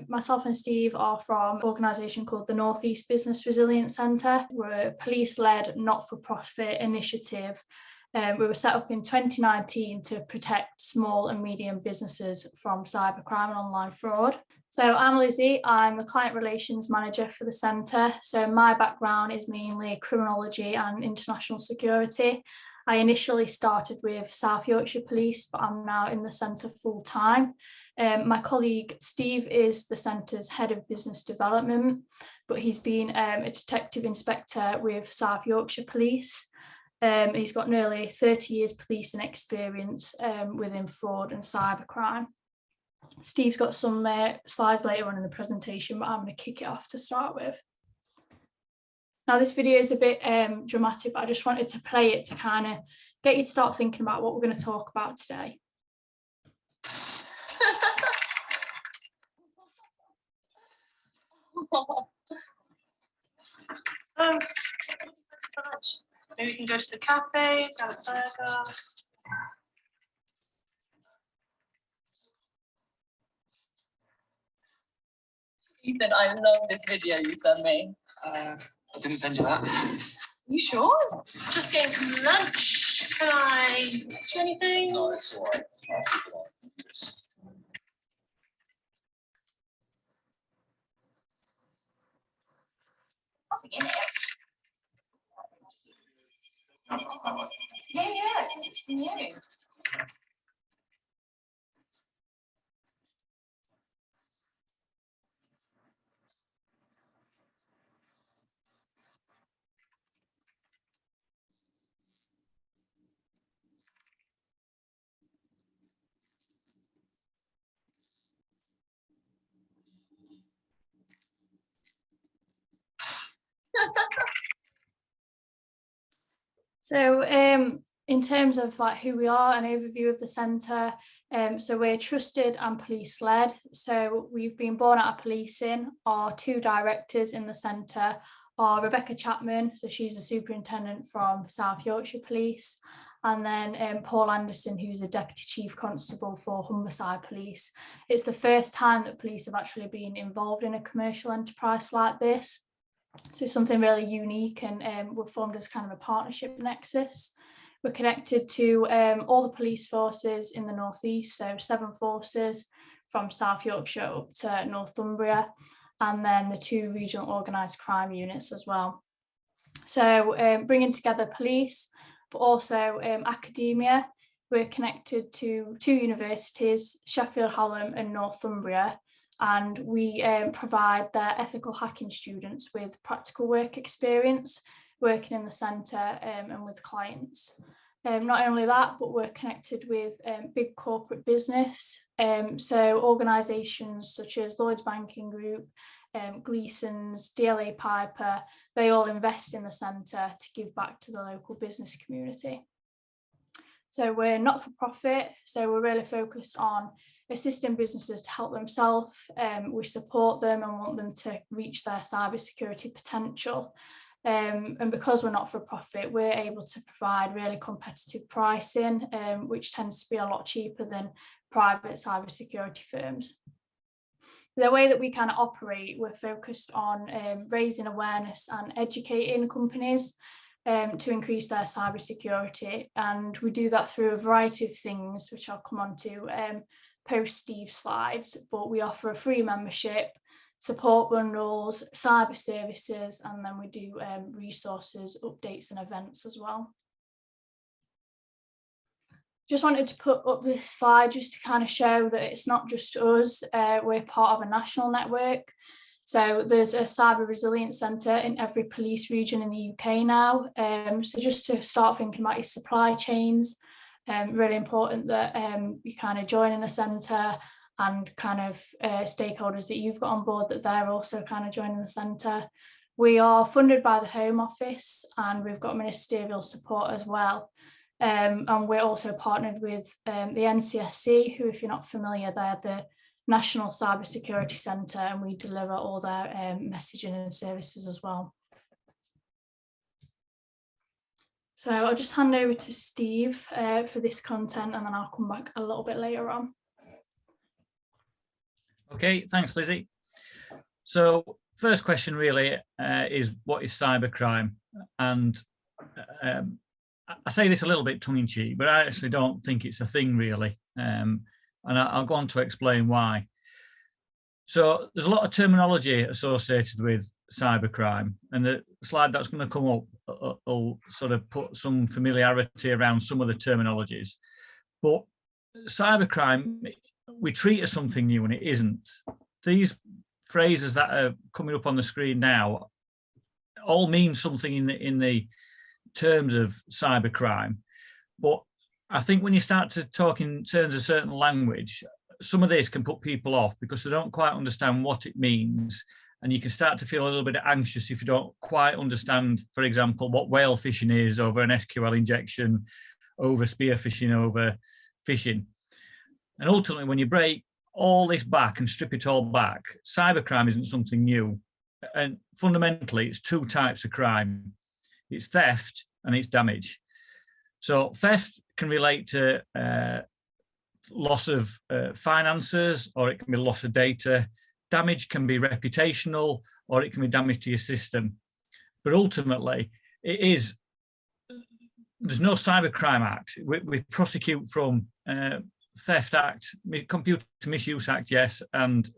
Myself and Steve are from an organisation called the North East Business Resilience Centre. We're a police-led, not-for-profit initiative. We were set up in 2019 to protect small and medium businesses from cybercrime and online fraud. So I'm Lizzie, I'm the Client Relations Manager for the centre. So my background is mainly criminology and international security. I initially started with South Yorkshire Police, but I'm now in the centre full time. My colleague Steve is the centre's head of business development, but he's been a detective inspector with South Yorkshire Police. He's got nearly 30 years policing experience within fraud and cybercrime. Steve's got some slides later on in the presentation, but I'm going to kick it off to start with. Now, this video is a bit dramatic, but I just wanted to play it to kind of get you to start thinking about what we're going to talk about today. So, let's go lunch. Maybe we can go to the cafe, grab a burger. Ethan, I love this video you sent me. I didn't send you that. You sure? Just getting some lunch. Can I do anything? No, it's all right. I'll keep it on. Yes. Something in it. Yeah, it's new. So in terms of like who we are, an overview of the centre, so we're trusted and police led. So we've been born out of policing. Our two directors in the centre are Rebecca Chapman, so she's the superintendent from South Yorkshire Police, and then Paul Anderson, who's a deputy chief constable for Humberside Police. It's the first time that police have actually been involved in a commercial enterprise like this. So it's something really unique, and we're formed as kind of a partnership nexus. We're connected to all the police forces in the North East, so 7 forces from South Yorkshire up to Northumbria, and then the 2 regional organised crime units as well. So bringing together police, but also academia. We're connected to 2 universities, Sheffield Hallam and Northumbria, and we provide their ethical hacking students with practical work experience working in the centre and with clients. Not only that, but we're connected with big corporate business, so organisations such as Lloyds Banking Group, Gleeson's, DLA Piper, they all invest in the centre to give back to the local business community. So we're not for profit, so we're really focused on assisting businesses to help themselves. We support them and want them to reach their cybersecurity potential. And because we're not for profit, we're able to provide really competitive pricing, which tends to be a lot cheaper than private cybersecurity firms. The way that we kind of operate, we're focused on raising awareness and educating companies to increase their cybersecurity, and we do that through a variety of things, which I'll come on to post Steve's slides. But we offer a free membership, support bundles, cyber services, and then we do resources, updates and events as well. Just wanted to put up this slide just to kind of show that it's not just us, we're part of a national network. So there's a cyber resilience centre in every police region in the UK now. So just to start thinking about your supply chains, really important that you kind of join in a centre, and kind of stakeholders that you've got on board, that they're also kind of joining the centre. We are funded by the Home Office, and we've got ministerial support as well. And we're also partnered with the NCSC, who, if you're not familiar, they're the National Cybersecurity Centre, and we deliver all their messaging and services as well. So I'll just hand over to Steve for this content, and then I'll come back a little bit later on. Okay, thanks, Lizzie. So first question really is, what is cybercrime? And I say this a little bit tongue-in-cheek, but I actually don't think it's a thing really. And I'll go on to explain why. So there's a lot of terminology associated with cybercrime, and the slide that's going to come up will sort of put some familiarity around some of the terminologies. But cybercrime, we treat as something new and it isn't. These phrases that are coming up on the screen now all mean something in the terms of cybercrime. But I think when you start to talk in terms of certain language, some of this can put people off because they don't quite understand what it means. And you can start to feel a little bit anxious if you don't quite understand, for example, what whale fishing is over an SQL injection, over spearfishing, over fishing. And ultimately, when you break all this back and strip it all back, cybercrime isn't something new. And fundamentally, it's two types of crime. It's theft and it's damage. So theft can relate to loss of finances, or it can be loss of data. Damage can be reputational, or it can be damage to your system. But ultimately, there's no Cybercrime Act. We prosecute from Theft Act, Computer Misuse Act, yes, and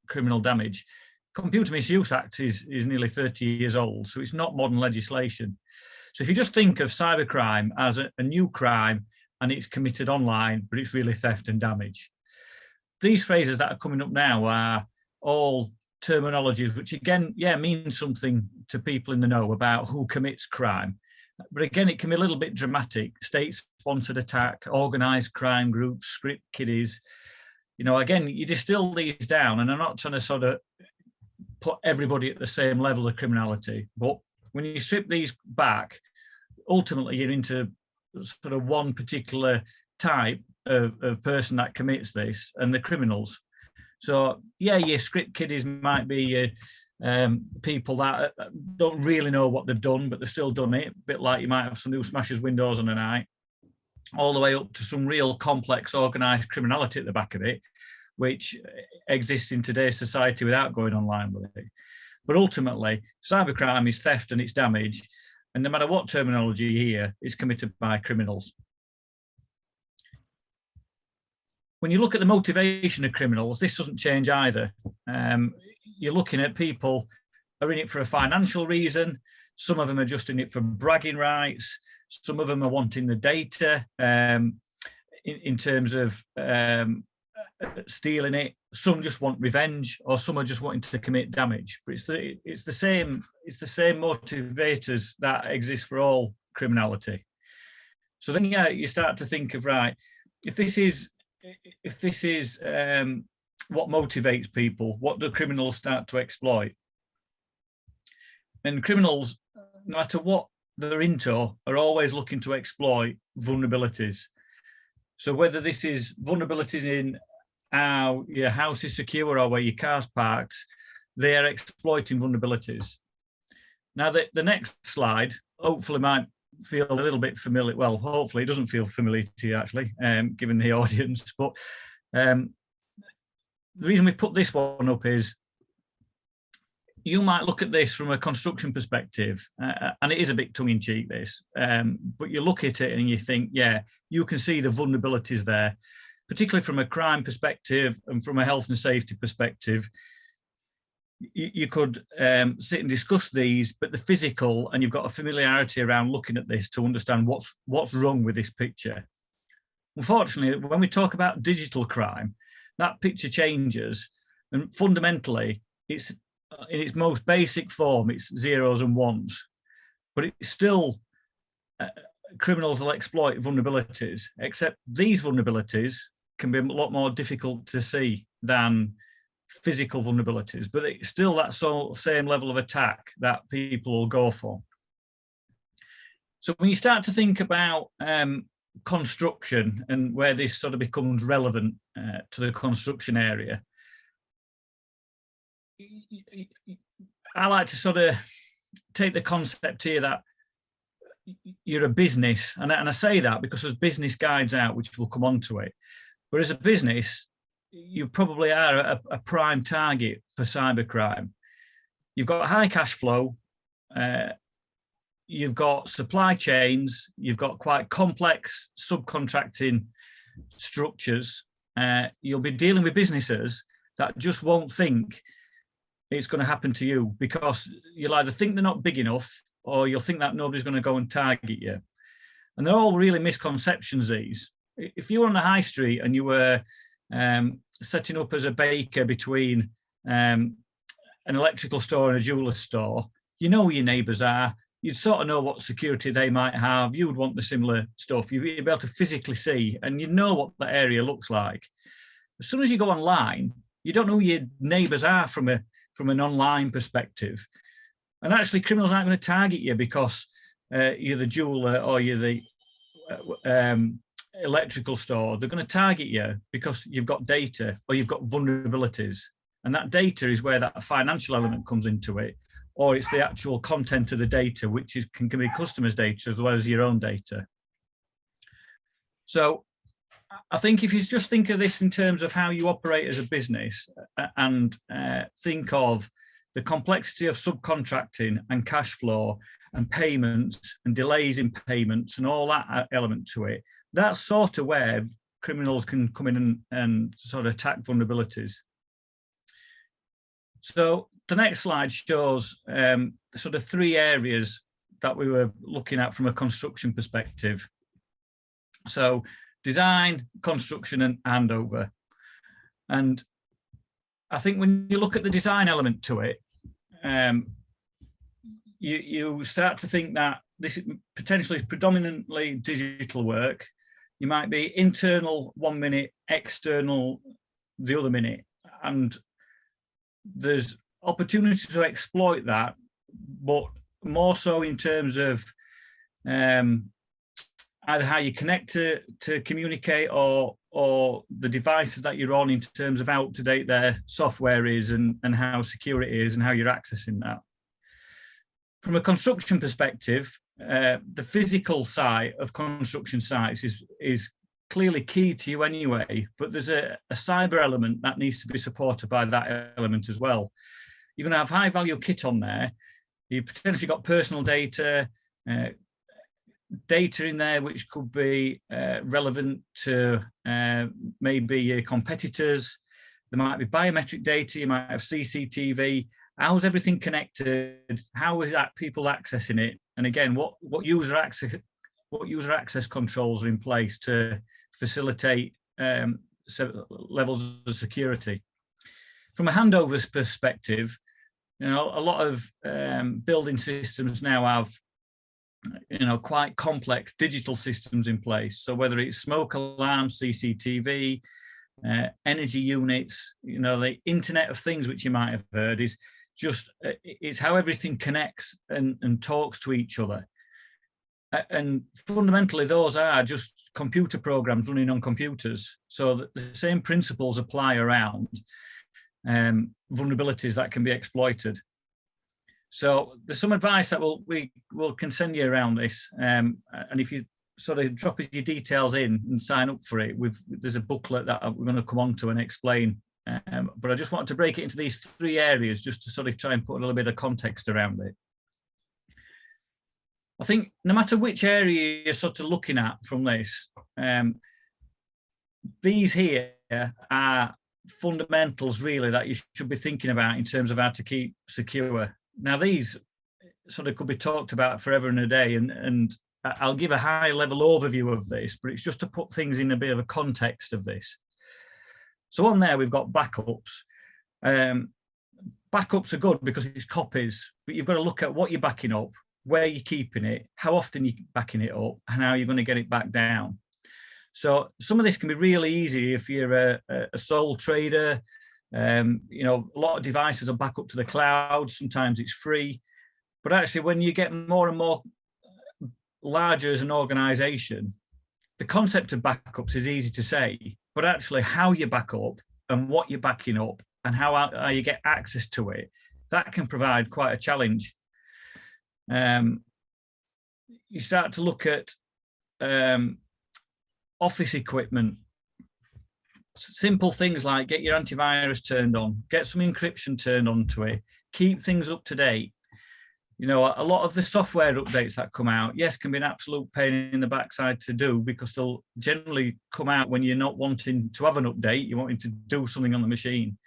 criminal damage. Computer Misuse Act is nearly 30 years old, so it's not modern legislation. So if you just think of cybercrime as a new crime and it's committed online, but it's really theft and damage. These phrases that are coming up now are all terminologies which again, mean something to people in the know about who commits crime. But again, it can be a little bit dramatic. State-sponsored attack, organised crime groups, script kiddies. You know, again, you distill these down, and I'm not trying to sort of put everybody at the same level of criminality. But when you strip these back, ultimately you're into sort of one particular type of person that commits this, and the criminals. So yeah, your script kiddies might be people that don't really know what they've done, but they've still done it. A bit like you might have somebody who smashes windows on a night, all the way up to some real complex organised criminality at the back of it, which exists in today's society without going online with it. But ultimately, cybercrime is theft and it's damage. And no matter what terminology you hear, it's committed by criminals. When you look at the motivation of criminals, this doesn't change either. You're looking at people are in it for a financial reason. Some of them are just in it for bragging rights. Some of them are wanting the data in terms of stealing it. Some just want revenge, or some are just wanting to commit damage. But it's the same motivators that exist for all criminality. So then you start to think of, right, if this is what motivates people, what do criminals start to exploit? And criminals, no matter what they're into, are always looking to exploit vulnerabilities. So whether this is vulnerabilities in how your house is secure or where your car's parked, they are exploiting vulnerabilities. Now, the next slide hopefully might feel a little bit familiar. Well, hopefully it doesn't feel familiar to you, actually, given the audience. But the reason we put this one up is you might look at this from a construction perspective, and it is a bit tongue-in-cheek, this, but you look at it and you think, yeah, you can see the vulnerabilities there, particularly from a crime perspective and from a health and safety perspective. You could sit and discuss these, but the physical, and you've got a familiarity around looking at this to understand what's wrong with this picture. Unfortunately, when we talk about digital crime, that picture changes, and fundamentally, it's in its most basic form, it's zeros and ones, but it's still criminals will exploit vulnerabilities, except these vulnerabilities can be a lot more difficult to see than physical vulnerabilities, but it's still that same level of attack that people will go for. So when you start to think about construction and where this sort of becomes relevant to the construction area, I like to sort of take the concept here that you're a business, and I say that because there's business guides out, which will come on to it. But as a business, you probably are a prime target for cybercrime. You've got high cash flow, you've got supply chains, you've got quite complex subcontracting structures. You'll be dealing with businesses that just won't think it's going to happen to you, because you'll either think they're not big enough, or you'll think that nobody's going to go and target you. And they're all really misconceptions, these. If you were on the high street and you were setting up as a baker between an electrical store and a jeweler's store, you know who your neighbours are. You'd sort of know what security they might have. You would want the similar stuff. You'd be able to physically see, and you know what that area looks like. As soon as you go online, you don't know who your neighbours are from an online perspective. And actually, criminals aren't going to target you because you're the jeweler or you're the electrical store. They're going to target you because you've got data or you've got vulnerabilities. And that data is where that financial element comes into it, or it's the actual content of the data, which can be customers' data as well as your own data. So I think if you just think of this in terms of how you operate as a business, and think of the complexity of subcontracting and cash flow and payments and delays in payments and all that element to it, that's sort of where criminals can come in and sort of attack vulnerabilities. So the next slide shows sort of three areas that we were looking at from a construction perspective. So design, construction, and handover. And I think when you look at the design element to it, you start to think that this potentially is predominantly digital work. You might be internal 1 minute, external the other minute, and there's opportunity to exploit that, but more so in terms of either how you connect to communicate, or the devices that you're on in terms of how up to date their software is and how secure it is and how you're accessing that. From a construction perspective, the physical side of construction sites is clearly key to you anyway, but there's a cyber element that needs to be supported by that element as well. You're going to have high value kit on there. You've potentially got personal data, data in there which could be relevant to maybe your competitors. There might be biometric data, you might have CCTV. How's everything connected? How is that people accessing it? And again, what user access controls are in place to facilitate levels of security? From a handover perspective, you know, a lot of building systems now have, you know, quite complex digital systems in place. So whether it's smoke alarms, CCTV, energy units, you know, the Internet of Things, which you might have heard, is just, it's how everything connects and talks to each other. And fundamentally, those are just computer programs running on computers. So the same principles apply around vulnerabilities that can be exploited. So there's some advice that we can send you around this, and if you sort of drop your details in and sign up for it, there's a booklet that we're going to come on to and explain. But I just wanted to break it into these three areas just to sort of try and put a little bit of context around it. I think no matter which area you're sort of looking at from this, these here are fundamentals really that you should be thinking about in terms of how to keep secure. Now, these sort of could be talked about forever and a day, and I'll give a high level overview of this, but it's just to put things in a bit of a context of this. So on there, we've got backups. Backups are good because it's copies, but you've got to look at what you're backing up, where you're keeping it, how often you're backing it up, and how you're going to get it back down. So some of this can be really easy if you're a sole trader. You know, a lot of devices are back up to the cloud. Sometimes it's free, but actually when you get more and more larger as an organization, the concept of backups is easy to say, but actually how you back up and what you're backing up and how you get access to it, that can provide quite a challenge. You start to look at office equipment, simple things like get your antivirus turned on, get some encryption turned onto it, keep things up to date. You know, a lot of the software updates that come out, yes, can be an absolute pain in the backside to do, because they'll generally come out when you're not wanting to have an update, you're wanting to do something on the machine.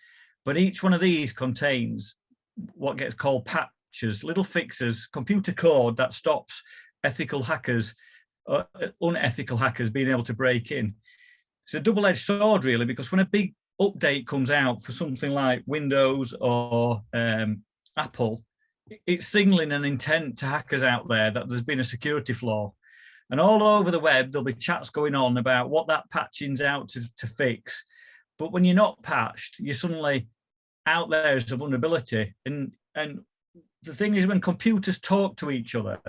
But each one of these contains what gets called patches, little fixes, computer code that stops ethical hackers, unethical hackers being able to break in. It's a double-edged sword, really, because when a big update comes out for something like Windows or Apple, it's signaling an intent to hackers out there that there's been a security flaw. And all over the web, there'll be chats going on about what that patching's out to fix. But when you're not patched, you're suddenly out there as a vulnerability. And the thing is, when computers talk to each other,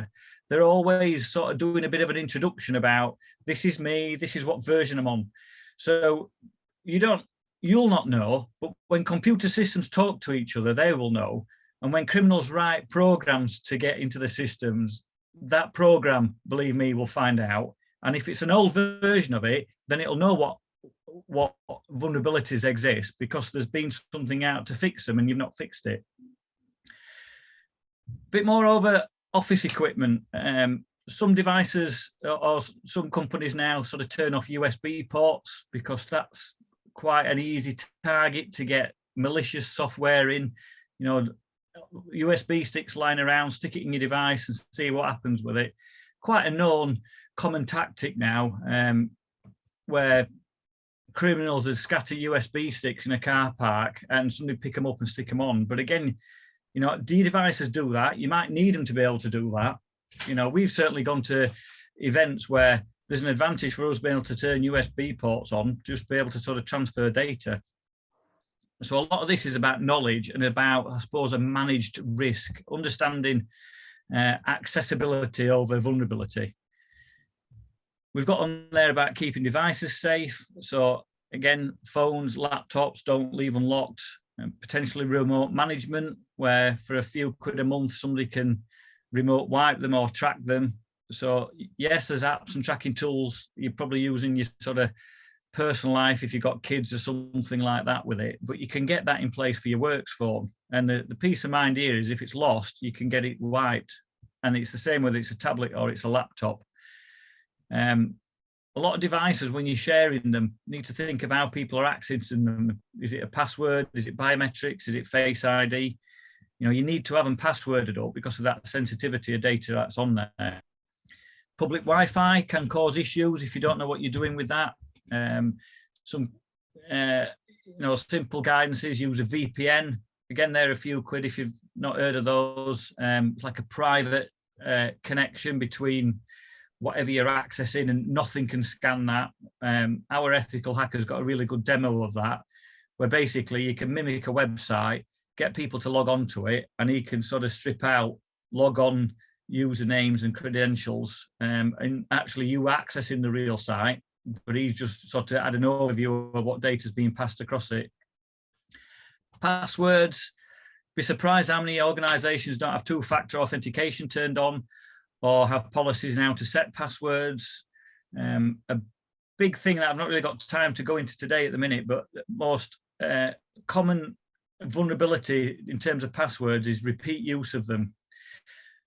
they're always sort of doing a bit of an introduction about, this is me, this is what version I'm on. So you'll not know, but when computer systems talk to each other, they will know. And when criminals write programs to get into the systems, that program, believe me, will find out. And if it's an old version of it, then it'll know what vulnerabilities exist, because there's been something out to fix them and you've not fixed it. Bit more over office equipment. Some devices or some companies now sort of turn off USB ports, because that's quite an easy target to get malicious software in. You know, USB sticks lying around, stick it in your device and see what happens with it. Quite a known common tactic now, where criminals would scatter USB sticks in a car park and somebody pick them up and stick them on. But again, you know, do your devices do that? You might need them to be able to do that. You know, we've certainly gone to events where there's an advantage for us being able to turn USB ports on, just be able to sort of transfer data. So a lot of this is about knowledge and about, I suppose, a managed risk, understanding accessibility over vulnerability. We've got on there about keeping devices safe. So again, phones, laptops, don't leave unlocked. Potentially remote management, where for a few quid a month, somebody can remote wipe them or track them. So yes, there's apps and tracking tools you're probably using your sort of personal life if you've got kids or something like that with it, but you can get that in place for your works phone. And the peace of mind here is if it's lost, you can get it wiped. And it's the same whether it's a tablet or it's a laptop. A lot of devices, when you're sharing them, need to think of how people are accessing them. Is it a password? Is it biometrics? Is it Face ID? You know, you need to have them passworded up because of that sensitivity of data that's on there. Public Wi-Fi can cause issues if you don't know what you're doing with that. Some simple guidances: use a VPN. Again, they're a few quid if you've not heard of those. It's like a private connection between whatever you're accessing, and nothing can scan that. Our ethical hacker's got a really good demo of that, where basically you can mimic a website, get people to log on to it, and he can sort of strip out log on usernames and credentials, and actually you accessing the real site, but he's just sort of had an overview of what data is being passed across it. Passwords. Be surprised how many organizations don't have two-factor authentication turned on, or have policies now to set passwords. A big thing that I've not really got time to go into today at the minute, but most common vulnerability in terms of passwords is repeat use of them.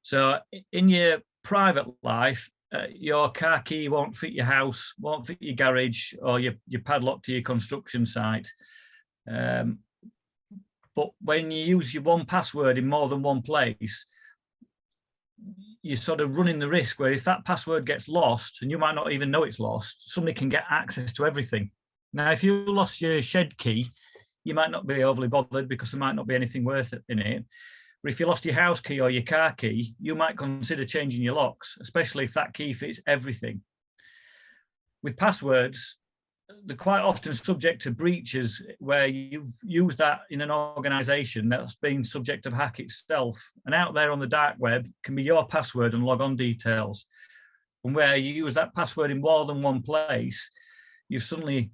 So in your private life, your car key won't fit your house, won't fit your garage, or your padlock to your construction site. But when you use your one password in more than one place, you're sort of running the risk where if that password gets lost, and you might not even know it's lost, somebody can get access to everything. Now, if you lost your shed key, you might not be overly bothered because there might not be anything worth it in it. But if you lost your house key or your car key, you might consider changing your locks, especially if that key fits everything. With passwords, they're quite often subject to breaches where you've used that in an organization that's been subject to hack itself. And out there on the dark web can be your password and log-on details. And where you use that password in more than one place, you've suddenly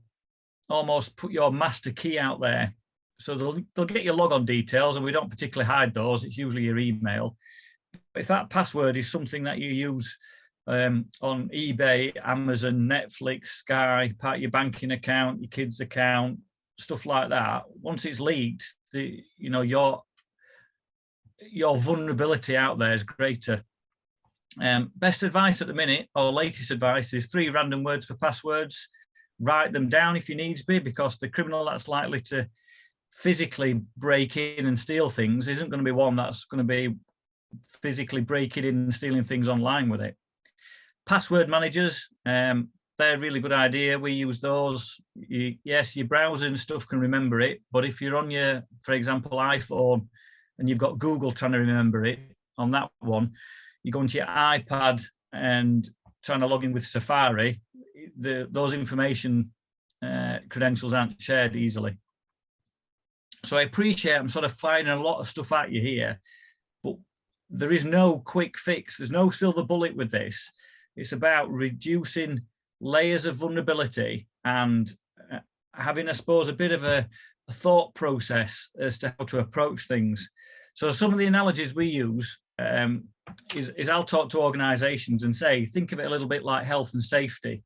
almost put your master key out there. So they'll get your log-on details, and we don't particularly hide those. It's usually your email. But if that password is something that you use on eBay, Amazon, Netflix, Sky, part of your banking account, your kids' account, stuff like that. Once it's leaked, your vulnerability out there is greater. Best advice at the minute, or latest advice, is 3 random words for passwords. Write them down if you needs be, because the criminal that's likely to physically break in and steal things isn't going to be one that's going to be physically breaking in and stealing things online with it. Password managers, they're a really good idea. We use those. Yes, your browser and stuff can remember it, but if you're on your, for example, iPhone, and you've got Google trying to remember it on that one, you go into your iPad and trying to log in with Safari, those information credentials aren't shared easily. So I appreciate I'm sort of firing a lot of stuff at you here, but there is no quick fix. There's no silver bullet with this. It's about reducing layers of vulnerability and having, I suppose, a bit of a thought process as to how to approach things. So some of the analogies we use is I'll talk to organisations and say, think of it a little bit like health and safety.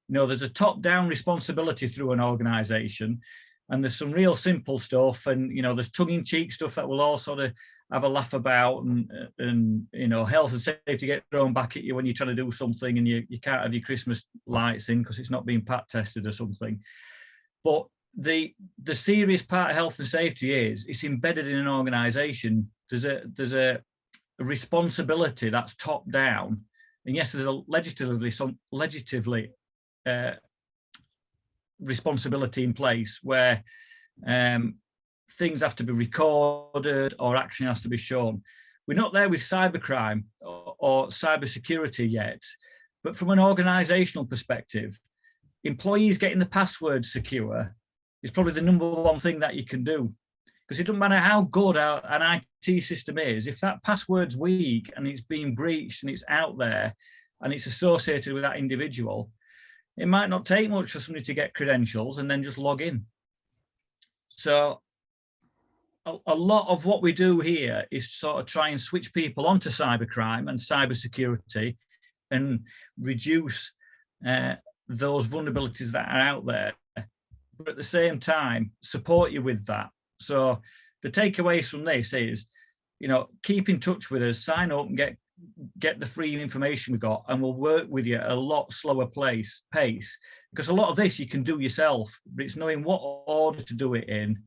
There's a top-down responsibility through an organisation, and there's some real simple stuff, and there's tongue-in-cheek stuff that we'll all sort of have a laugh about, and health and safety get thrown back at you when you're trying to do something and you can't have your Christmas lights in because it's not being pat tested or something. But the serious part of health and safety is it's embedded in an organisation. There's a responsibility that's top down, and yes, there's a legislatively responsibility in place where things have to be recorded or action has to be shown. We're not there with cybercrime or cyber security yet, but from an organisational perspective, employees getting the password secure is probably the number one thing that you can do, because it doesn't matter how good an IT system is, if that password's weak and it's being breached and it's out there and it's associated with that individual, it might not take much for somebody to get credentials and then just log in. So a lot of what we do here is sort of try and switch people onto cybercrime and cybersecurity and reduce those vulnerabilities that are out there, but at the same time support you with that. So the takeaways from this is, keep in touch with us, sign up and get the free information we got, and we'll work with you at a lot slower pace, because a lot of this you can do yourself, but it's knowing what order to do it in,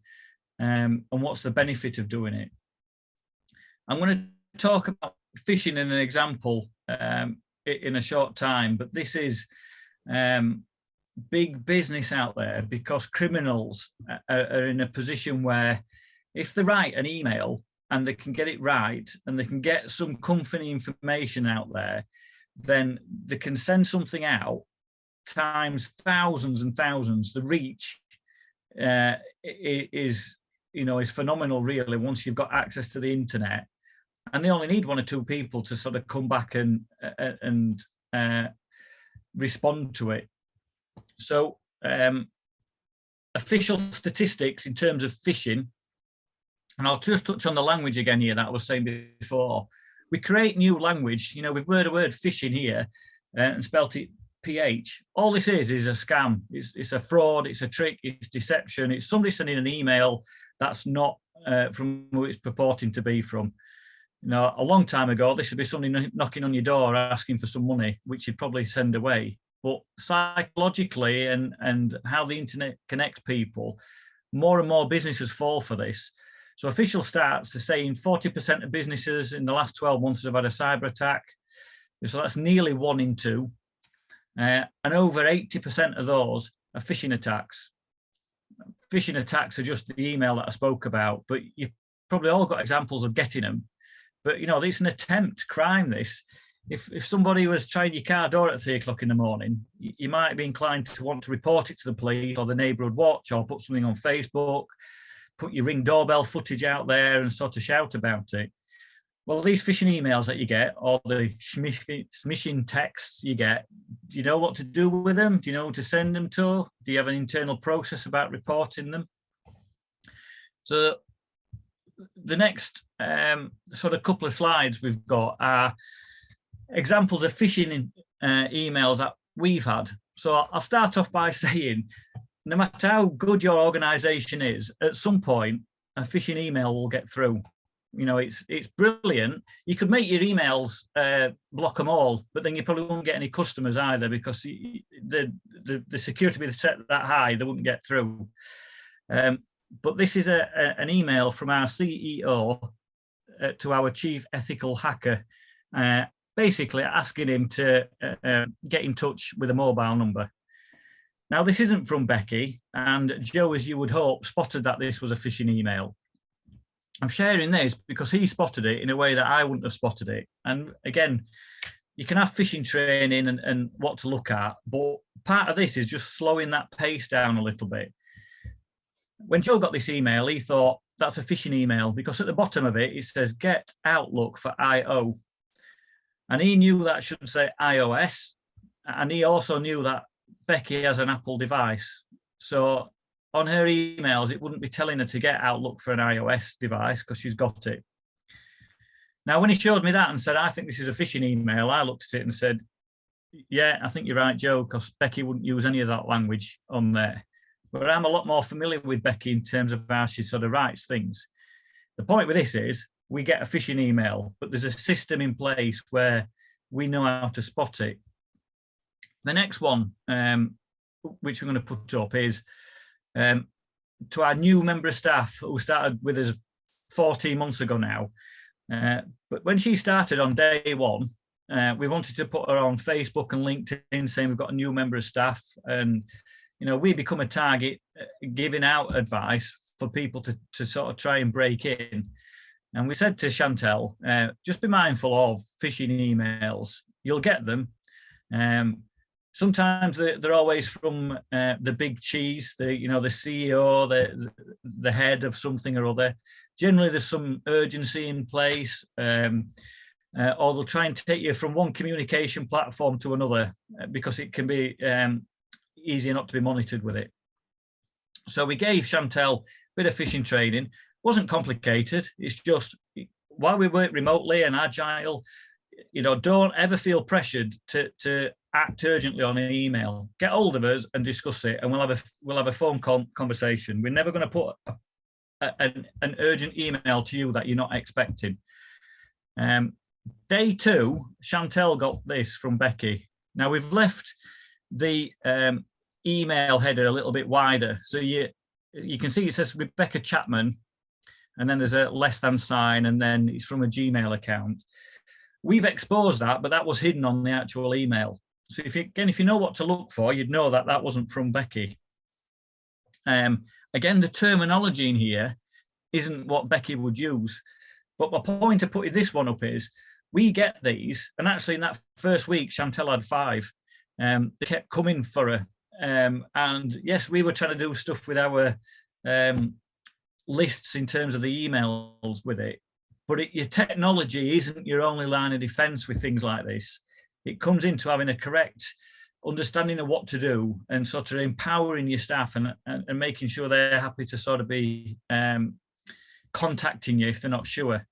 and what's the benefit of doing it. I'm going to talk about phishing in an example in a short time, but this is big business out there, because criminals are in a position where if they write an email and they can get it right and they can get some company information out there, then they can send something out times thousands and thousands. The reach is phenomenal, really, once you've got access to the internet, and they only need 1 or 2 people to sort of come back and respond to it. So official statistics in terms of phishing, and I'll just touch on the language again here that I was saying before. We create new language. We've heard the word phishing here and spelt it PH. All this is a scam. It's a fraud, it's a trick, it's deception. It's somebody sending an email that's not from who it's purporting to be from. A long time ago, this would be somebody knocking on your door asking for some money, which you'd probably send away. But psychologically and how the internet connects people, more and more businesses fall for this. So official stats are saying 40% of businesses in the last 12 months have had a cyber attack. So that's nearly 1 in 2. And over 80% of those are phishing attacks. Phishing attacks are just the email that I spoke about, but you've probably all got examples of getting them. But, it's an attempt crime, this. If somebody was trying your car door at 3 o'clock in the morning, you might be inclined to want to report it to the police or the neighbourhood watch, or put something on Facebook, put your Ring doorbell footage out there and sort of shout about it. Well, these phishing emails that you get, or the smishing texts you get, do you know what to do with them? Do you know who to send them to? Do you have an internal process about reporting them? So the next sort of couple of slides we've got are examples of phishing emails that we've had. So I'll start off by saying, no matter how good your organization is, at some point, a phishing email will get through. You know, it's brilliant. You could make your emails block them all, but then you probably won't get any customers either, because the security be set that high, they wouldn't get through. But this is an email from our CEO to our chief ethical hacker, basically asking him to get in touch with a mobile number. Now, this isn't from Becky, and Joe, as you would hope, spotted that this was a phishing email. I'm sharing this because he spotted it in a way that I wouldn't have spotted it. And again, you can have phishing training and what to look at, but part of this is just slowing that pace down a little bit. When Joe got this email, he thought that's a phishing email, because at the bottom of it, it says get Outlook for IO. And he knew that should say iOS. And he also knew that Becky has an Apple device. So on her emails, it wouldn't be telling her to get Outlook for an iOS device because she's got it. Now, when he showed me that and said, I think this is a phishing email, I looked at it and said, yeah, I think you're right, Joe, because Becky wouldn't use any of that language on there. But I'm a lot more familiar with Becky in terms of how she sort of writes things. The point with this is we get a phishing email, but there's a system in place where we know how to spot it. The next one, which we're going to put up, is to our new member of staff who started with us 14 months ago now. But when she started on day one, we wanted to put her on Facebook and LinkedIn saying we've got a new member of staff, and you know, we become a target giving out advice for people to sort of try and break in. And we said to Chantel, just be mindful of phishing emails. You'll get them. Sometimes they're always from the big cheese, the CEO, the head of something or other. Generally, there's some urgency in place, or they'll try and take you from one communication platform to another because it can be easy not to be monitored with it. So we gave Chantel a bit of phishing training. Wasn't complicated. It's just while we work remotely and agile, you know, don't ever feel pressured to act urgently on an email. Get hold of us and discuss it, and we'll have a phone conversation. We're never going to put an urgent email to you that you're not expecting. Day two, Chantel got this from Becky. Now we've left the email header a little bit wider, so you can see it says Rebecca Chapman, and then there's a less than sign, and then it's from a Gmail account. We've exposed that, but that was hidden on the actual email. So if you know what to look for, you'd know that that wasn't from Becky. Again, the terminology in here isn't what Becky would use. But my point of putting this one up is we get these, and actually in that first week, Chantel had 5. They kept coming for her. And yes, we were trying to do stuff with our lists in terms of the emails with it. But your technology isn't your only line of defense with things like this. It comes into having a correct understanding of what to do and sort of empowering your staff and making sure they're happy to sort of be contacting you if they're not sure.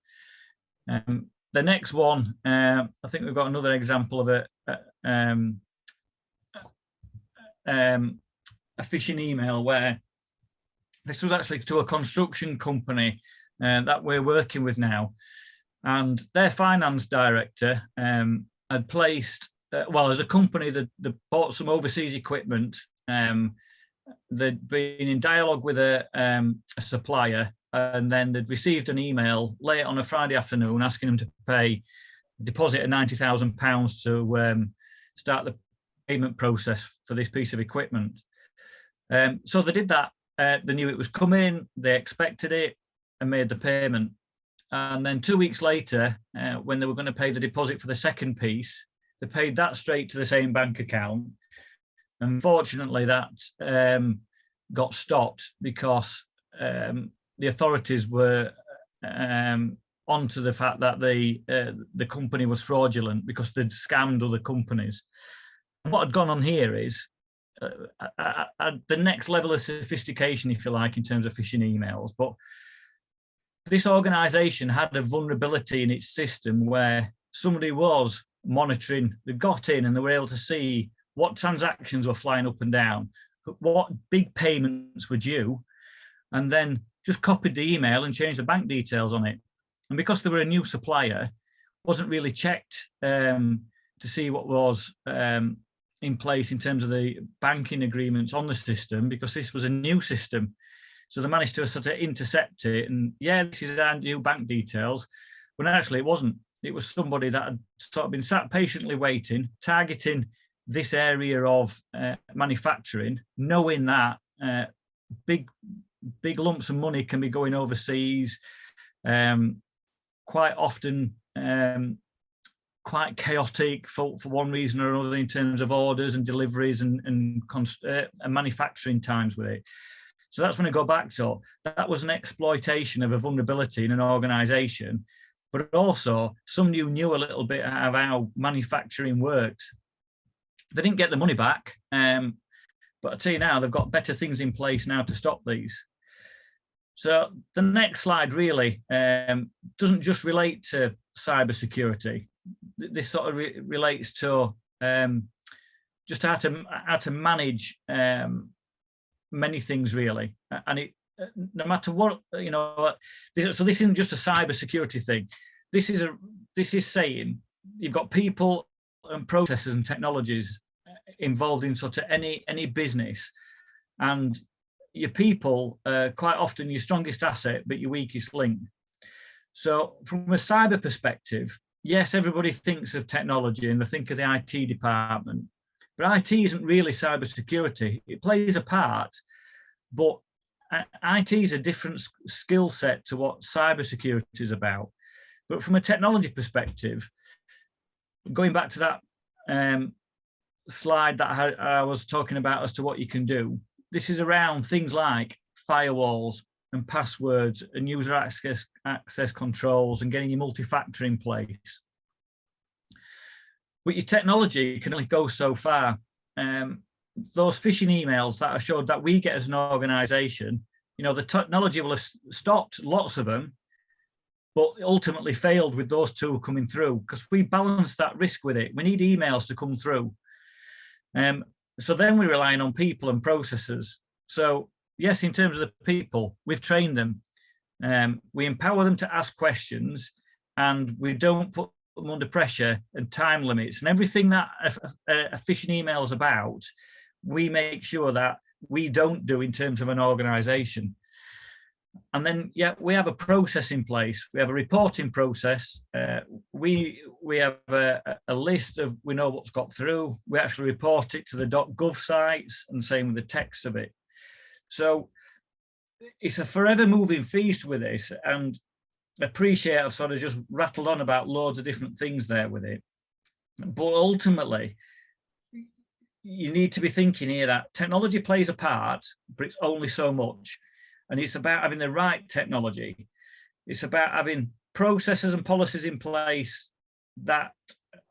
The next one, I think we've got another example of a phishing email where this was actually to a construction company that we're working with now, and their finance director had placed, as a company that bought some overseas equipment. They'd been in dialogue with a supplier, and then they'd received an email late on a Friday afternoon asking them to pay a deposit of £90,000 to start the payment process for this piece of equipment. So they did that. They knew it was coming, they expected it, and made the payment. And then 2 weeks later, when they were going to pay the deposit for the second piece, they paid that straight to the same bank account. Unfortunately, that got stopped because the authorities were onto the fact that the company was fraudulent because they'd scammed other companies. And what had gone on here is the next level of sophistication, if you like, in terms of phishing emails. But this organisation had a vulnerability in its system where somebody was monitoring. They got in and they were able to see what transactions were flying up and down, what big payments were due, and then just copied the email and changed the bank details on it. And because they were a new supplier, wasn't really checked to see what was in place in terms of the banking agreements on the system, because this was a new system. So they managed to sort of intercept it and, yeah, this is our new bank details. But actually it wasn't. It was somebody that had sort of been sat patiently waiting, targeting this area of manufacturing, knowing that big lumps of money can be going overseas, quite often quite chaotic for one reason or another in terms of orders and deliveries and manufacturing times with it. So that's when I go back to, that was an exploitation of a vulnerability in an organization, but also somebody who knew a little bit of how manufacturing works. They didn't get the money back, but I tell you now, they've got better things in place now to stop these. So the next slide really doesn't just relate to cybersecurity. This sort of relates to just how to manage many things really, and it no matter what, you know. So this isn't just a cybersecurity thing. This is saying you've got people and processes and technologies involved in sort of any business, and your people are quite often your strongest asset, but your weakest link. So from a cyber perspective, yes, everybody thinks of technology and they think of the IT department, but IT isn't really cybersecurity. It plays a part, but IT is a different skill set to what cybersecurity is about. But from a technology perspective, going back to that slide that I was talking about as to what you can do, this is around things like firewalls and passwords and user access controls and getting your multi-factor in place. But your technology can only go so far. Those phishing emails that I showed that we get as an organization, you know, the technology will have stopped lots of them, but ultimately failed with those two coming through because we balance that risk with it. We need emails to come through. So then we're relying on people and processes. So yes, in terms of the people, we've trained them. We empower them to ask questions, and we don't put them under pressure and time limits. And everything that a phishing email is about, we make sure that we don't do in terms of an organization. And then, yeah, we have a process in place. We have a reporting process. We have a list of, we know what's got through. We actually report it to the .gov sites, and same with the text of it. So it's a forever moving feast with this, and I appreciate I've sort of just rattled on about loads of different things there with it. But ultimately, you need to be thinking here that technology plays a part, but it's only so much. And it's about having the right technology. It's about having processes and policies in place that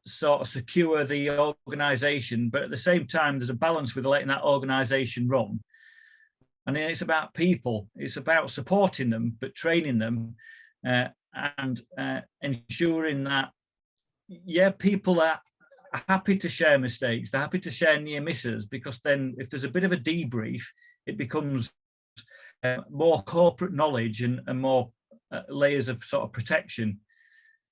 sort of secure the organization, but at the same time, there's a balance with letting that organization run. And then it's about people. It's about supporting them, but training them and ensuring that, yeah, people are happy to share mistakes. They're happy to share near misses, because then if there's a bit of a debrief, it becomes more corporate knowledge and more layers of sort of protection.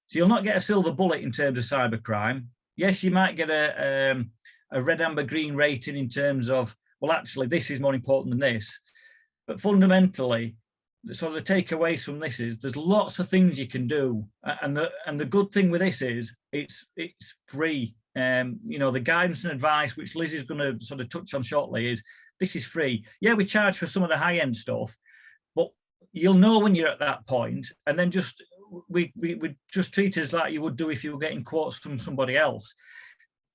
So you'll not get a silver bullet in terms of cybercrime. Yes, you might get a red, amber, green rating in terms of, well, actually, this is more important than this. But fundamentally, so the takeaways from this is there's lots of things you can do. And the good thing with this is it's free. You know, the guidance and advice, which Liz is going to sort of touch on shortly, is this is free. Yeah, we charge for some of the high-end stuff, but you'll know when you're at that point, and then just we just treat us like you would do if you were getting quotes from somebody else.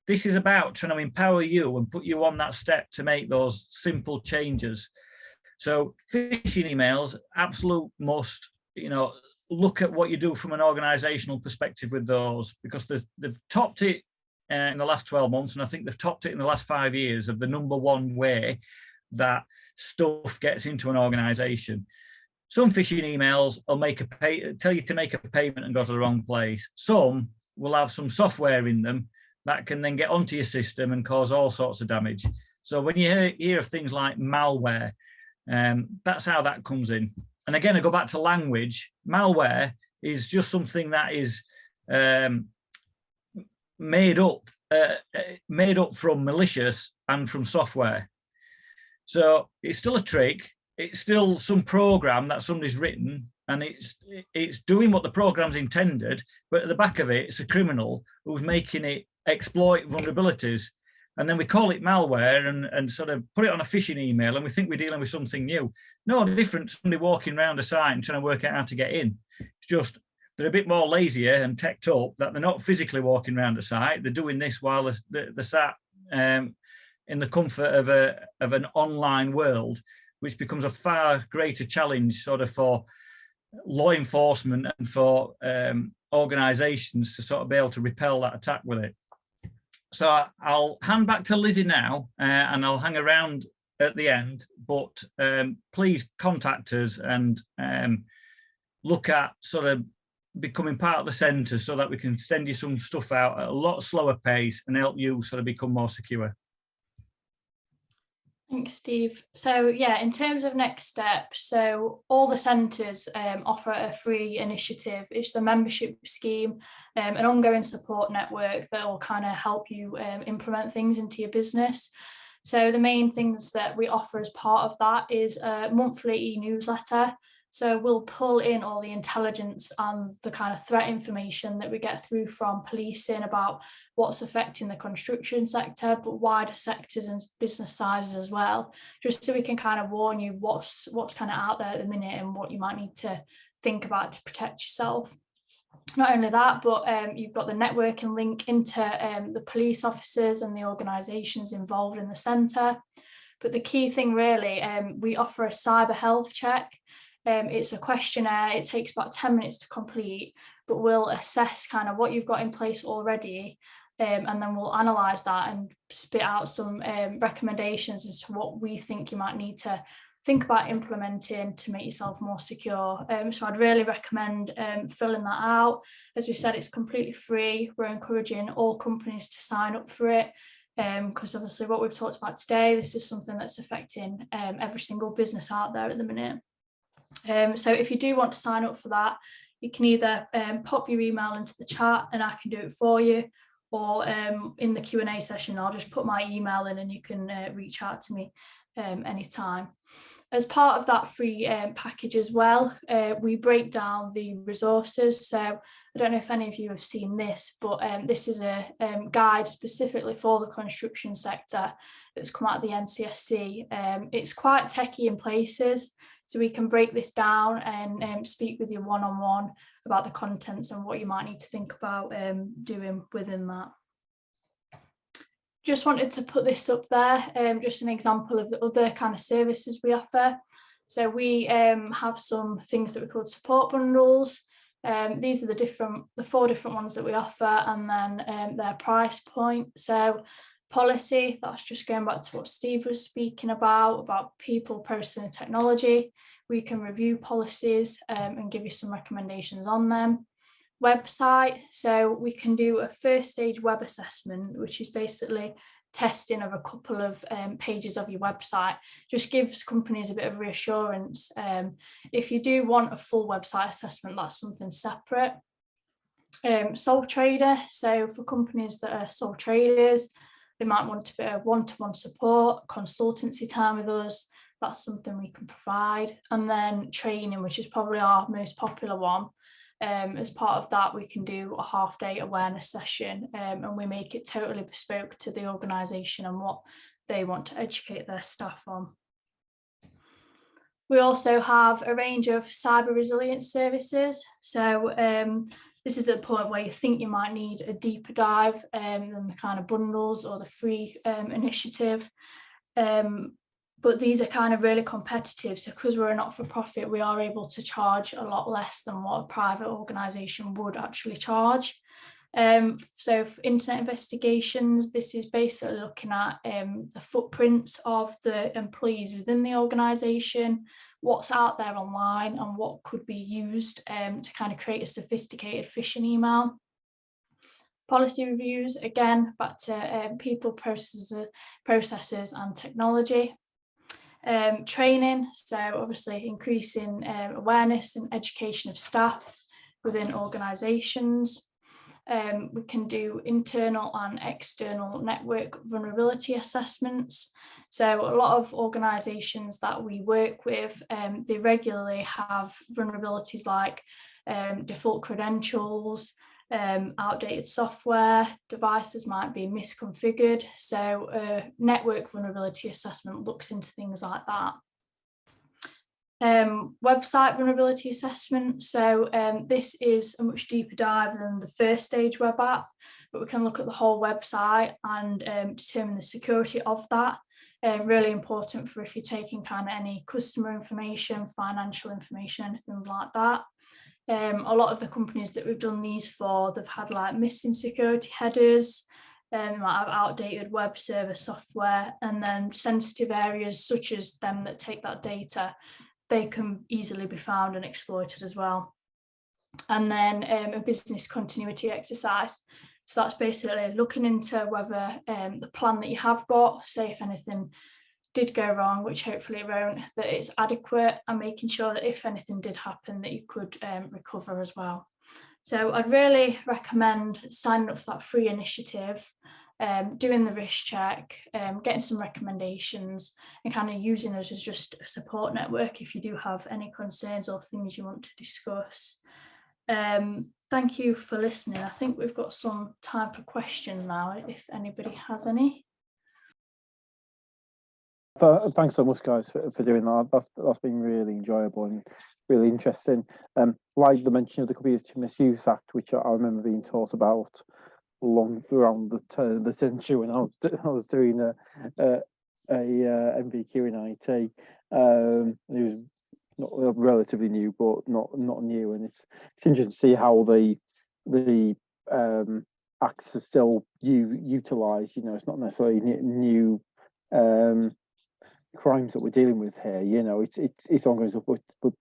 This is about trying to empower you and put you on that step to make those simple changes. So phishing emails, absolute must. You know, look at what you do from an organizational perspective with those, because they've topped it in the last 12 months, and I think they've topped it in the last 5 years of the number one way that stuff gets into an organization. Some phishing emails will tell you to make a payment and go to the wrong place. Some will have some software in them that can then get onto your system and cause all sorts of damage. So when you hear of things like malware, that's how that comes in. And again, I go back to language. Malware is just something that is made up from malicious and from software. So it's still a trick. It's still some program that somebody's written, and it's doing what the program's intended, but at the back of it, it's a criminal who's making it exploit vulnerabilities. And then we call it malware and sort of put it on a phishing email, and we think we're dealing with something new. No different to somebody walking around a site and trying to work out how to get in. It's just they're a bit more lazier and teched up, that they're not physically walking around a site. They're doing this while they're sat in the comfort of an online world, which becomes a far greater challenge sort of for law enforcement and for organisations to sort of be able to repel that attack with it. So I'll hand back to Lizzie now, and I'll hang around at the end, but please contact us and look at sort of becoming part of the centre so that we can send you some stuff out at a lot slower pace and help you sort of become more secure. Thanks, Steve. So yeah, in terms of next steps, so all the centres offer a free initiative. It's the membership scheme, an ongoing support network that will kind of help you implement things into your business. So the main things that we offer as part of that is a monthly e-newsletter. So we'll pull in all the intelligence and the kind of threat information that we get through from policing about what's affecting the construction sector, but wider sectors and business sizes as well, just so we can kind of warn you what's kind of out there at the minute and what you might need to think about to protect yourself. Not only that, but you've got the networking link into the police officers and the organisations involved in the centre. But the key thing really, we offer a cyber health check. It's a questionnaire. It takes about 10 minutes to complete, but we'll assess kind of what you've got in place already, and then we'll analyse that and spit out some recommendations as to what we think you might need to think about implementing to make yourself more secure. So I'd really recommend filling that out. As we said, it's completely free. We're encouraging all companies to sign up for it, because obviously what we've talked about today, this is something that's affecting every single business out there at the minute. So if you do want to sign up for that, you can either pop your email into the chat and I can do it for you, or in the Q&A session, I'll just put my email in and you can reach out to me anytime. As part of that free package as well, we break down the resources. So I don't know if any of you have seen this, but this is a guide specifically for the construction sector that's come out of the NCSC. It's quite techie in places, so we can break this down and speak with you one-on-one about the contents and what you might need to think about doing within that. Just wanted to put this up there, just an example of the other kind of services we offer. So we have some things that we call support bundles. These are the 4 different ones that we offer, and then their price point. So policy, that's just going back to what Steve was speaking about people, process and technology. We can review policies and give you some recommendations on them. Website, so we can do a first stage web assessment, which is basically testing of a couple of pages of your website. Just gives companies a bit of reassurance. If you do want a full website assessment, that's something separate. Sole trader, so for companies that are sole traders, they might want a bit of one-to-one support, consultancy time with us. That's something we can provide. And then training, which is probably our most popular one. As part of that, we can do a half-day awareness session, and we make it totally bespoke to the organisation and what they want to educate their staff on. We also have a range of cyber resilience services. So this is the point where you think you might need a deeper dive than the kind of bundles or the free initiative. But these are kind of really competitive. So because we're a not-for-profit, we are able to charge a lot less than what a private organisation would actually charge. So for internet investigations, this is basically looking at the footprints of the employees within the organisation, what's out there online and what could be used to kind of create a sophisticated phishing email. Policy reviews, again, back to people, processes and technology. Training, so obviously increasing awareness and education of staff within organisations. We can do internal and external network vulnerability assessments. So a lot of organisations that we work with, they regularly have vulnerabilities like default credentials, outdated software, devices might be misconfigured. So a network vulnerability assessment looks into things like that. Website vulnerability assessment. So this is a much deeper dive than the first stage web app, but we can look at the whole website and determine the security of that. Really important for if you're taking kind of any customer information, financial information, anything like that. A lot of the companies that we've done these for, they've had like missing security headers, they might have outdated web server software, and then sensitive areas such as them that take that data, they can easily be found and exploited as well. And then a business continuity exercise. So that's basically looking into whether the plan that you have got, say if anything did go wrong, which hopefully it won't, that it's adequate, and making sure that if anything did happen that you could recover as well. So I'd really recommend signing up for that free initiative, doing the risk check, getting some recommendations, and kind of using us as just a support network if you do have any concerns or things you want to discuss. Thank you for listening. I think we've got some time for questions now, if anybody has any. Thanks so much, guys, for doing that. That's been really enjoyable and really interesting. Like the mention of the Computer Misuse Act, which I remember being taught about long around the turn of the century when I was doing a MVQ in IT. It was not relatively new, but not new, and it's interesting to see how the acts are still utilised. You know, it's not necessarily new crimes that we're dealing with here. You know, it's ongoing stuff, but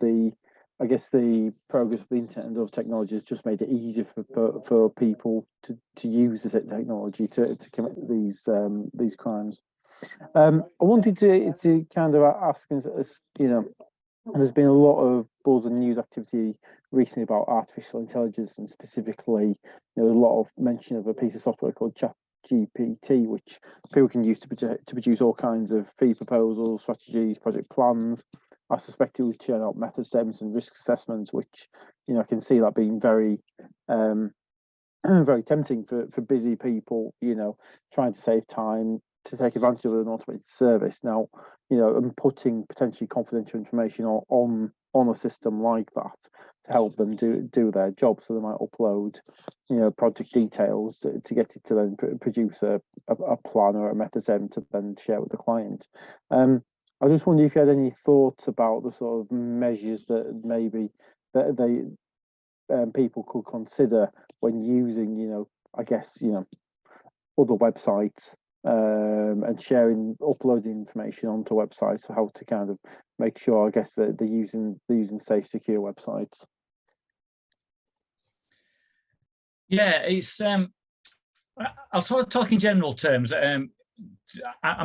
I guess the progress of the internet and other technology has just made it easier for people to use the technology to commit these crimes. I wanted to kind of ask, as you know, there's been a lot of buzz and news activity recently about artificial intelligence, and specifically, there's a lot of mention of a piece of software called ChatGPT, which people can use to produce all kinds of fee proposals, strategies, project plans. I suspect it will churn out method statements and risk assessments, which, you know, I can see that being very, very tempting for busy people, you know, trying to save time to take advantage of an automated service. Now, you know, and putting potentially confidential information on a system like that to help them do their job. So they might upload, you know, project details to get it to then produce a plan or a method statement to then share with the client. I just wonder if you had any thoughts about the sort of measures that maybe that people could consider when using, you know, I guess, you know, other websites and uploading information onto websites, so how to kind of make sure, I guess, that they're using safe, secure websites. Yeah, it's I'll sort of talk in general terms. I'm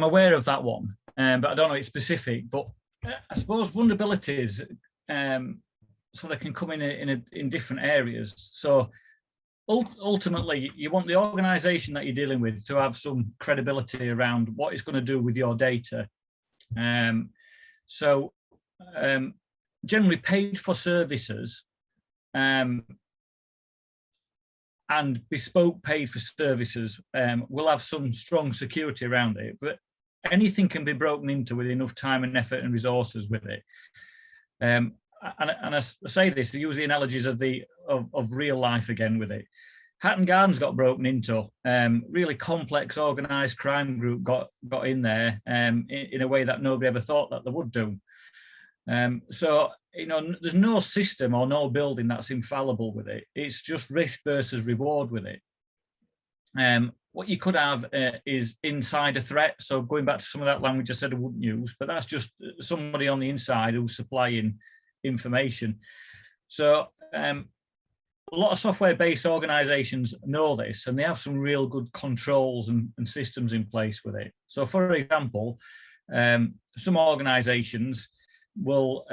aware of that one, but I don't know it's specific. But I suppose vulnerabilities sort of can come in different areas. So ultimately, you want the organisation that you're dealing with to have some credibility around what it's going to do with your data. Generally paid for services and bespoke paid for services will have some strong security around it, but anything can be broken into with enough time and effort and resources with it. And I say this, I use the analogies of real life again with it. Hatton Gardens got broken into, really complex organised crime group got in there in a way that nobody ever thought that they would do. So, you know, there's no system or no building that's infallible with it. It's just risk versus reward with it. What you could have is insider threat. So going back to some of that language I said I wouldn't use, but that's just somebody on the inside who's supplying information. So a lot of software-based organizations know this, and they have some real good controls and systems in place with it. So for example, some organizations will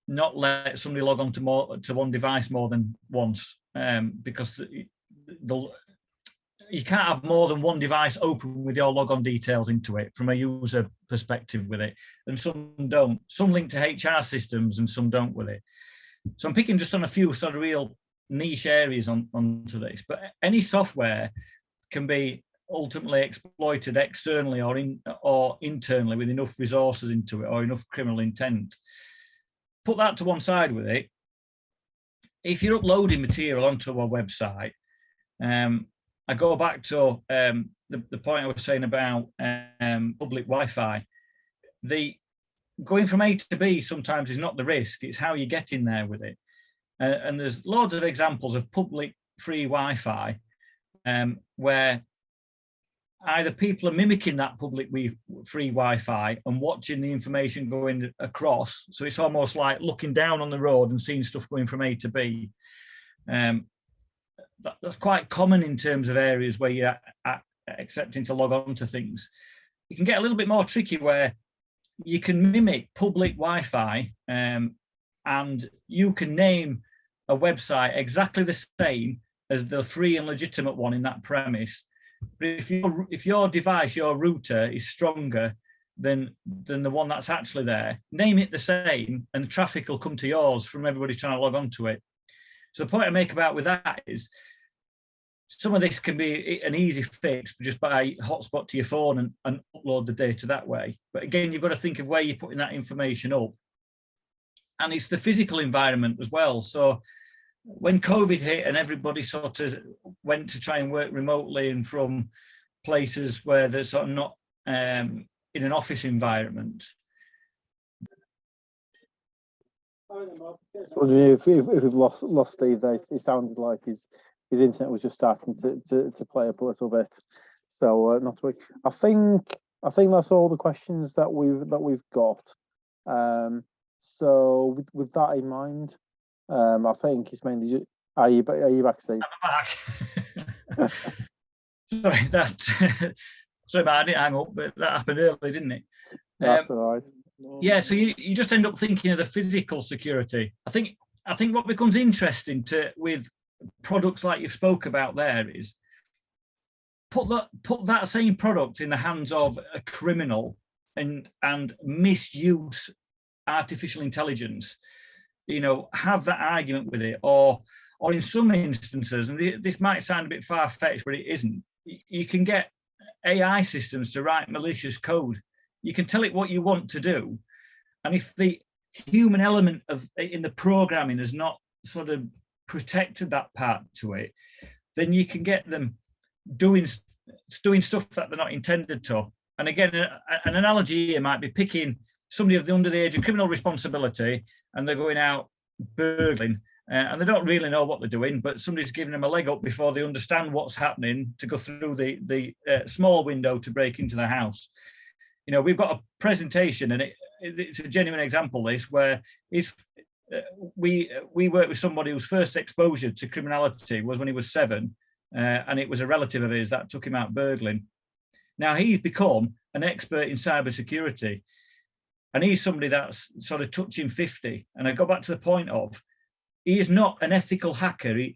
not let somebody log on to one device more than once, because you can't have more than one device open with your logon details into it from a user perspective with it, and some don't. Some link to HR systems and some don't with it. So I'm picking just on a few sort of real niche areas onto this, but any software can be ultimately exploited externally or internally with enough resources into it or enough criminal intent. Put that to one side with it. If you're uploading material onto a website, I go back to the point I was saying about public Wi-Fi. Going from A to B sometimes is not the risk, it's how you get in there with it. And there's loads of examples of public free Wi-Fi where either people are mimicking that public free Wi-Fi and watching the information going across. So it's almost like looking down on the road and seeing stuff going from A to B. That's quite common in terms of areas where you're accepting to log on to things. You can get a little bit more tricky where you can mimic public Wi-Fi and you can name a website exactly the same as the free and legitimate one in that premise. But if your device, your router is stronger than the one that's actually there, name it the same and the traffic will come to yours from everybody trying to log on to it. So the point I make about with that is some of this can be an easy fix just by hotspot to your phone and upload the data that way. But again, you've got to think of where you're putting that information up. And it's the physical environment as well. So when COVID hit and everybody sort of went to try and work remotely and from places where they're sort of not in an office environment. If we've lost Steve there, it sounded like his internet was just starting to play up a little bit. So not to worry. I think that's all the questions that we've got. So with that in mind, I think it's mainly. Are you back, Steve? I'm back. Sorry, I didn't hang up, but that happened early, didn't it? That's all right. Yeah, so you just end up thinking of the physical security. I think what becomes interesting with products like you spoke about there is put that same product in the hands of a criminal and misuse artificial intelligence. You know, have that argument with it, or in some instances, and this might sound a bit far-fetched, but it isn't. You can get AI systems to write malicious code. You can tell it what you want to do, and if the human element in the programming has not sort of protected that part to it, then you can get them doing stuff that they're not intended to. And again, an analogy here might be picking somebody under the age of criminal responsibility, and they're going out burgling, and they don't really know what they're doing, but somebody's giving them a leg up before they understand what's happening to go through the small window to break into the house. You know, we've got a presentation, and it's a genuine example, this, where we worked with somebody whose first exposure to criminality was when he was 7, and it was a relative of his that took him out burgling. Now he's become an expert in cybersecurity, and he's somebody that's sort of touching 50. And I go back to the point of, he is not an ethical hacker. He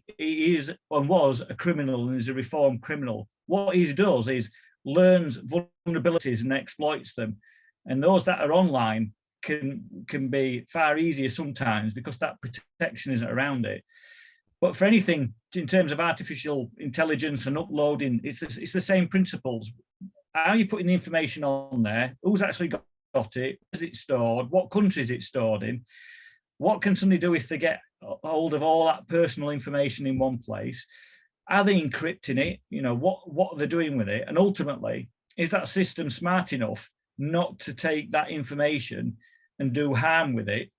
is and was a criminal, and is a reformed criminal. What he does is learns vulnerabilities and exploits them. And those that are online can be far easier sometimes because that protection isn't around it. But for anything in terms of artificial intelligence and uploading, it's the same principles. How are you putting the information on there? Who's actually got it? Is it stored? What country is it stored in? What can somebody do if they get hold of all that personal information in one place? Are they encrypting it? You know, what are they doing with it? And ultimately, is that system smart enough not to take that information and do harm with it?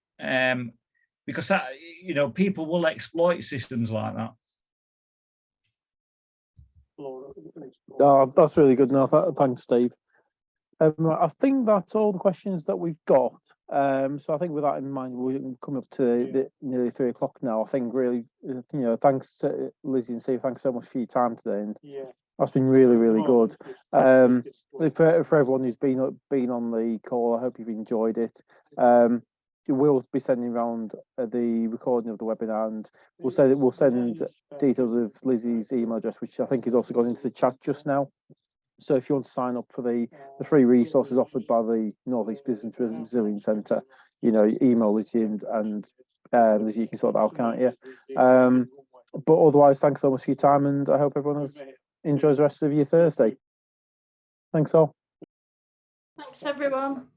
Because that, you know, people will exploit systems like that. No, that's really good. No, thanks, Steve. I think that's all the questions that we've got. So I think with that in mind, we're coming up to nearly 3 o'clock now. I think really, thanks to Lizzie and Steve, thanks so much for your time today, and that's been really, really good. For everyone who's been on the call, I hope you've enjoyed it. We'll be sending around the recording of the webinar, and we'll send details of Lizzie's email address, which I think is also gone into the chat just now. So if you want to sign up for the free resources offered by the North East Business Resilience Centre, email Lizzie and Lizzie, you can sort that out, can't you? But otherwise, thanks so much for your time, and I hope everyone enjoys the rest of your Thursday. Thanks all. Thanks, everyone.